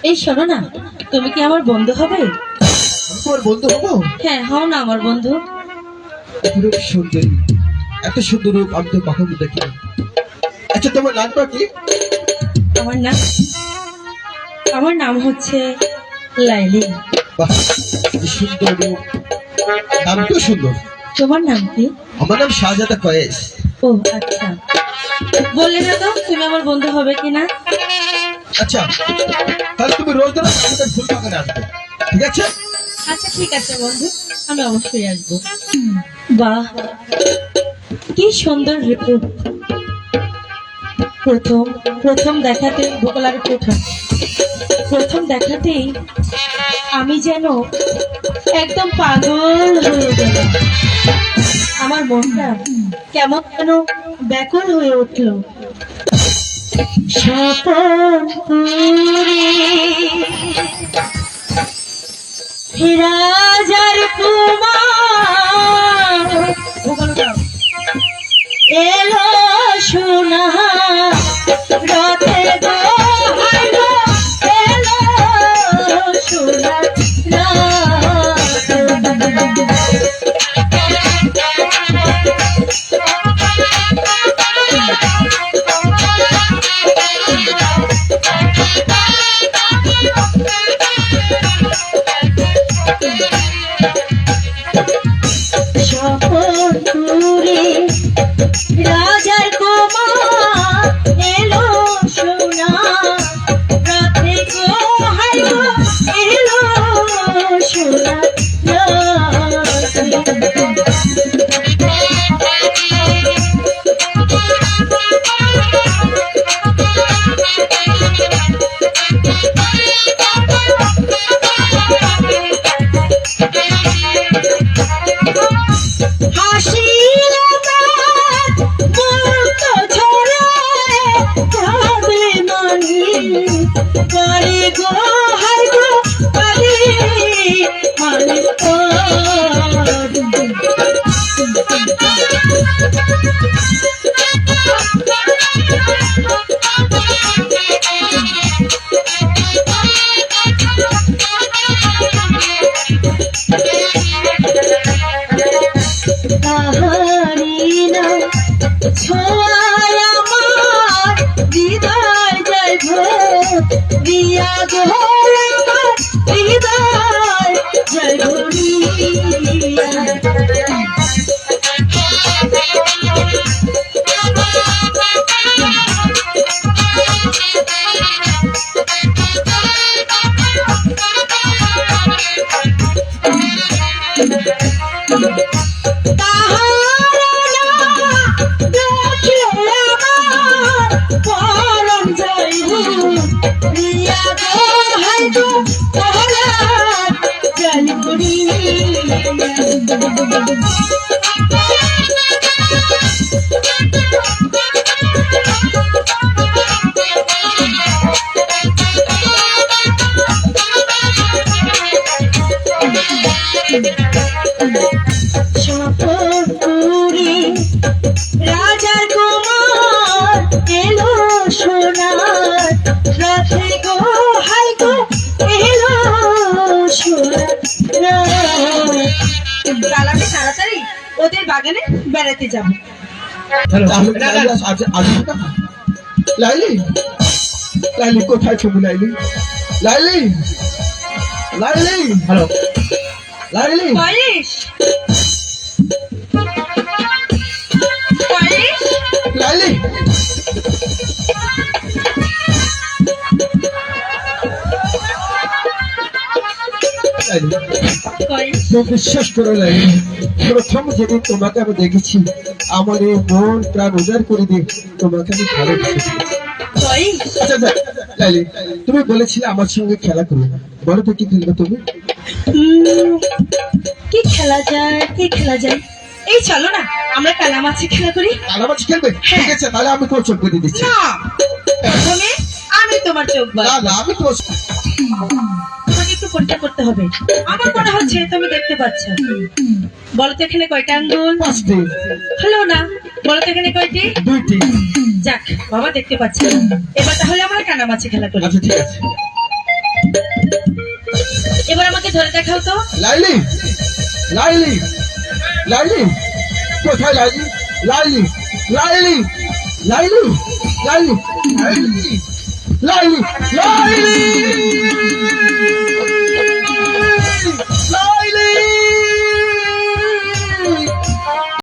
এই শোনো না, তুমি কি আমার বন্ধু হবে? আমি তোমার বন্ধু হবো? হ্যাঁ, হও না আমার বন্ধু। রূপ সুন্দরী, এত সুন্দর রূপ আমি তো কখনো দেখিনি। আচ্ছা, তোমার নামটা কি? আমার নাম আমার নাম হচ্ছে লাইলি। বাহ, কি সুন্দর রূপ, নামটাও সুন্দর। তোমার নাম কি? আমার নাম শাহজাদা কয়েস। ও আচ্ছা, বললে না তো তুমি আমার বন্ধু হবে কিনা। আচ্ছা, তাহলে তুমি রোজ দিন আমাদের ফুল বাগানে আসবে, ঠিক আছে? আচ্ছা ঠিক আছে বন্ধু, আমি অবশ্যই আসবো। বাহ, কি সুন্দর রূপ। প্রথম প্রথম দেখাতে ভোকলার প্রথম দেখাতেই আমি যেন একদম পাগল হয়ে গেলাম। আমার মনটা কেমন যেন ব্যাকুল হয়ে উঠল। স্বপন পুরী রাজার কুমার এলো সোনা রথে গো হাইলো, এলো সোনা স্বপন পুরী রাজার কুমার এলো সোনা রথে গো হাইলো, এলো সোনা করে গো হাই গো করে মানে তাহারিনা ছোঁয়ায় আমার হৃদয় জয় দিয়া গো আমার হৃদয় জয় ঘুরিয়া রাজার কুমার এলো সোনার রথে গো হাই গো এলো সোনার। তাড়াতাড়ি ওদের বাগানে বেড়াতে যাবো। লাইলি, লাইলি কোথায় তুমি? লাইলি, লাইলি, লাইলি, হ্যালো লাইলি, পরেশ, লাইলি, বিশ্বাস করো লাইলি, প্রথম যেদিন তোমাকে আমি দেখেছি আমার এই মন প্রাণ উজাড় করে দিয়ে তোমাকে আমি ভালো দেখেছি। আচ্ছা লাইলি, তুমি বলেছিলে আমার সঙ্গে খেলা করবে, বলো তো কি খেলবে তুমি? কি খেলা যায়, কি খেলা যায়? এই চলো না আমরা কালামাছি খেলা করি। কালামাছি খেলবে? ঠিক আছে, তাহলে আমি তোর চোখ বেঁধে দিচ্ছি। না, প্রথমে আমি তোমার চোখ না বাঁধবো। না, আমি তোর তোমাকে একটু পরীক্ষা করতে হবে। আমার মনে হচ্ছে তুমি দেখতে পাচ্ছ। বলো তো এখানে কয়টা আঙ্গুল? 5টি। হলো না, বলো তো এখানে কয়টি? 2টি। যাক বাবা, দেখতে পাচ্ছি না। এবার তাহলে আমরা কানামাছি খেলা করি। আচ্ছা ঠিক আছে। আমাকে ধরে দেখাও তো। লাইলি লাইলি লাইলি কোথায় লাইলি লাইলি লাইলি লাইলি লাইলি লাইলি লাইলি লাইলি